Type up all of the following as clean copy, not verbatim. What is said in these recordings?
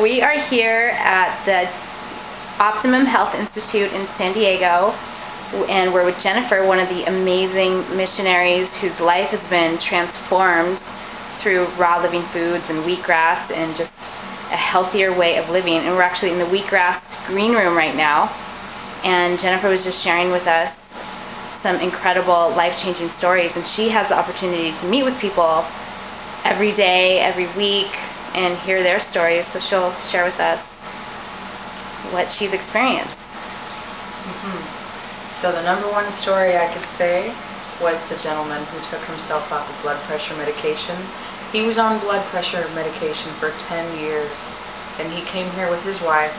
We are here at the Optimum Health Institute in San Diego, and we're with Jennifer, one of the amazing missionaries whose life has been transformed through raw living foods and wheatgrass and just a healthier way of living. And we're actually in the Wheatgrass green room right now, and Jennifer was just sharing with us some incredible life-changing stories, and she has the opportunity to meet with people every day, every week, and hear their stories. So she'll share with us what she's experienced. So the number one story I could say was the gentleman who took himself off of blood pressure medication. He was on blood pressure medication for 10 years, and he came here with his wife,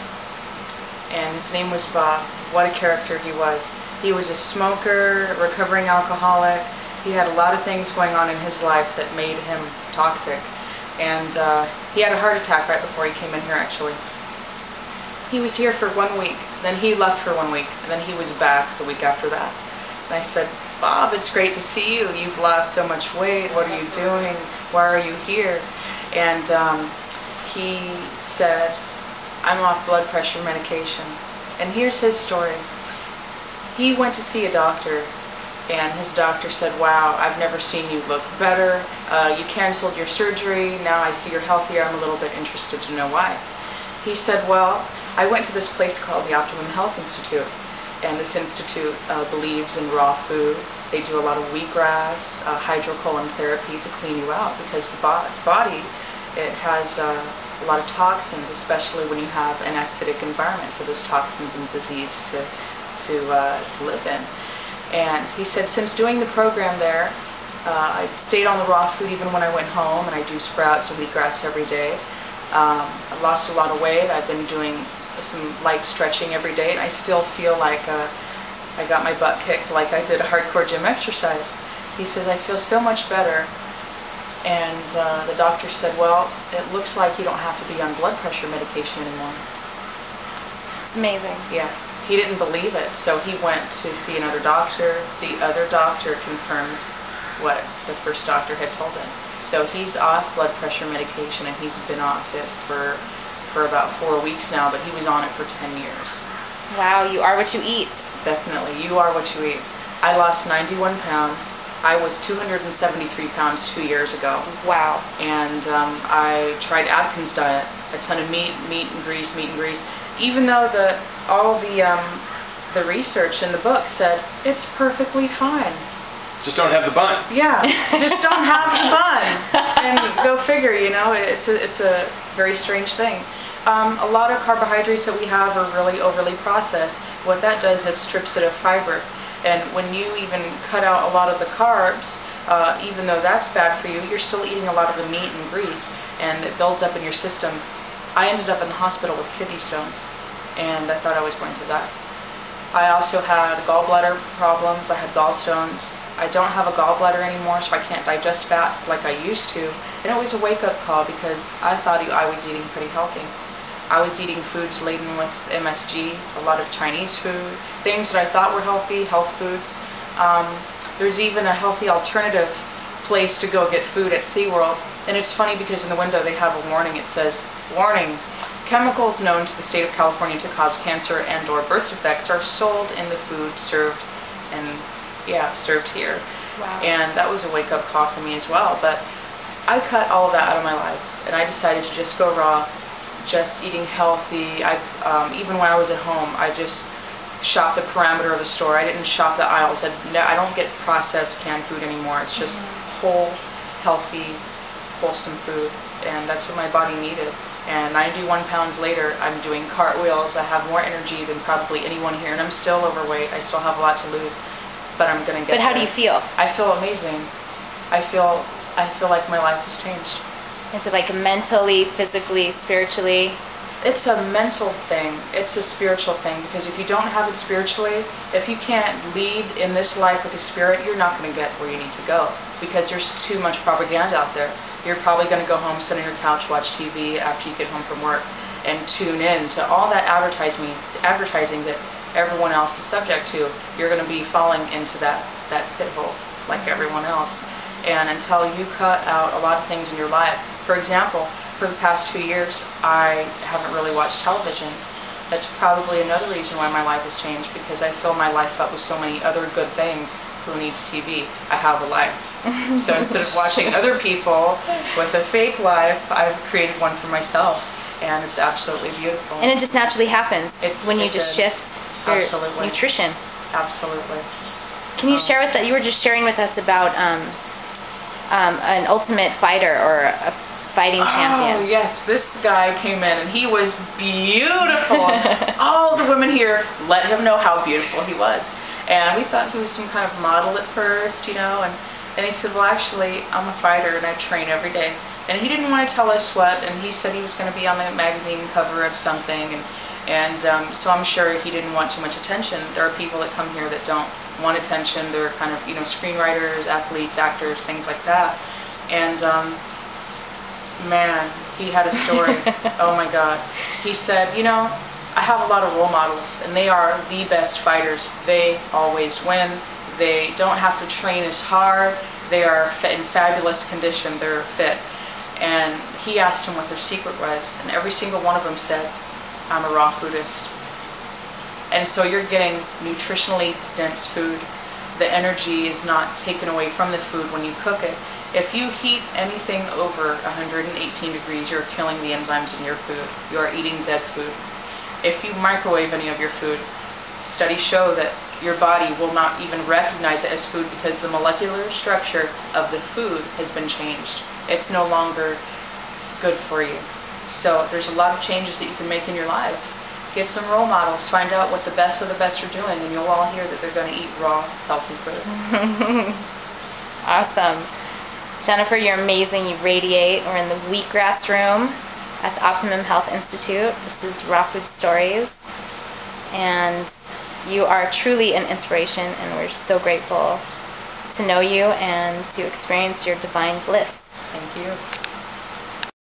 and his name was Bob. What a character he was. He was a smoker, recovering alcoholic. He had a lot of things going on in his life that made him toxic. And he had a heart attack right before he came in here, actually. He was here for 1 week, then he left for 1 week, and then he was back the week after that. And I said, Bob, it's great to see you. You've lost so much weight. What are you doing? Why are you here? And he said, I'm off blood pressure medication. And here's his story. He went to see a doctor, and his doctor said, wow, I've never seen you look better. You canceled your surgery. Now I see you're healthier. I'm a little bit interested to know why. He said, well, I went to this place called the Optimum Health Institute, and this institute believes in raw food. They do a lot of wheatgrass, hydrocolon therapy to clean you out, because the body, it has a lot of toxins, especially when you have an acidic environment for those toxins and disease to live in. And he said, since doing the program there, I stayed on the raw food even when I went home, and I do sprouts and wheatgrass every day. I lost a lot of weight. I've been doing some light stretching every day, and I still feel like I got my butt kicked like I did a hardcore gym exercise. He says, I feel so much better. And the doctor said, well, it looks like you don't have to be on blood pressure medication anymore. It's amazing. Yeah. He didn't believe it, so he went to see another doctor. The other doctor confirmed what the first doctor had told him. So he's off blood pressure medication, and he's been off it for about 4 weeks now, but he was on it for 10 years. Wow, you are what you eat. Definitely, you are what you eat. I lost 91 pounds. I was 273 pounds 2 years ago. Wow. And I tried Atkins diet, a ton of meat and grease, even though all the research in the book said it's perfectly fine. Just don't have the bun. Yeah, just don't have the bun. And go figure, you know, it's a very strange thing. A lot of carbohydrates that we have are really overly processed. What that does, it strips it of fiber. And when you even cut out a lot of the carbs, even though that's bad for you, you're still eating a lot of the meat and grease, and it builds up in your system. I ended up in the hospital with kidney stones, and I thought I was going to die. I also had gallbladder problems. I had gallstones. I don't have a gallbladder anymore, so I can't digest fat like I used to. And it was a wake-up call, because I thought I was eating pretty healthy. I was eating foods laden with MSG, a lot of Chinese food, things that I thought were healthy, health foods. There's even a healthy alternative place to go get food at SeaWorld. And it's funny, because in the window they have a warning. It says, warning, chemicals known to the state of California to cause cancer and or birth defects are sold in the food served served here. Wow. And that was a wake-up call for me as well. But I cut all of that out of my life, and I decided to just go raw, just eating healthy. Even when I was at home, I just shopped the perimeter of the store. I didn't shop the aisles. I don't get processed canned food anymore. It's just whole, healthy, wholesome food, and that's what my body needed. And 91 pounds later, I'm doing cartwheels. I have more energy than probably anyone here, and I'm still overweight. I still have a lot to lose, but I'm gonna get But how there. do you feel? I feel amazing. I feel like my life has changed. Is it like mentally, physically, spiritually? It's a mental thing. It's a spiritual thing, because if you don't have it spiritually, if you can't lead in this life with the spirit, you're not going to get where you need to go, because there's too much propaganda out there. You're probably going to go home, sit on your couch, watch TV after you get home from work, and tune in to all that advertising that everyone else is subject to. You're going to be falling into that pit hole like everyone else. And until you cut out a lot of things in your life, for example, for the past 2 years, I haven't really watched television. That's probably another reason why my life has changed, because I fill my life up with so many other good things. Who needs TV? I have a life. So instead of watching other people with a fake life, I've created one for myself, and it's absolutely beautiful. And it just naturally happens when you just did. shift your Absolutely. nutrition. Absolutely. Can you share with that? You were just sharing with us about an ultimate fighter or a fighting champion. Oh yes, this guy came in and he was beautiful. All the women here let him know how beautiful he was. And we thought he was some kind of model at first, and he said, well, actually, I'm a fighter and I train every day. And he didn't want to tell us what, and he said he was going to be on the magazine cover of something, and so I'm sure he didn't want too much attention. There are people that come here that don't want attention. They're kind of, screenwriters, athletes, actors, things like that. And man, he had a story. Oh my God. He said, I have a lot of role models, and they are the best fighters. They always win. They don't have to train as hard. They are in fabulous condition. They're fit. And he asked him what their secret was, and every single one of them said, I'm a raw foodist. And so you're getting nutritionally dense food. The energy is not taken away from the food when you cook it. If you heat anything over 118 degrees, you're killing the enzymes in your food. You are eating dead food. If you microwave any of your food, studies show that your body will not even recognize it as food, because the molecular structure of the food has been changed. It's no longer good for you. So there's a lot of changes that you can make in your life. Get some role models, find out what the best of the best are doing, and you'll all hear that they're going to eat raw, healthy food. Awesome. Jennifer, you're amazing. You radiate. We're in the Wheatgrass room at the Optimum Health Institute. This is Raw Food Stories. And you are truly an inspiration, and we're so grateful to know you and to experience your divine bliss. Thank you.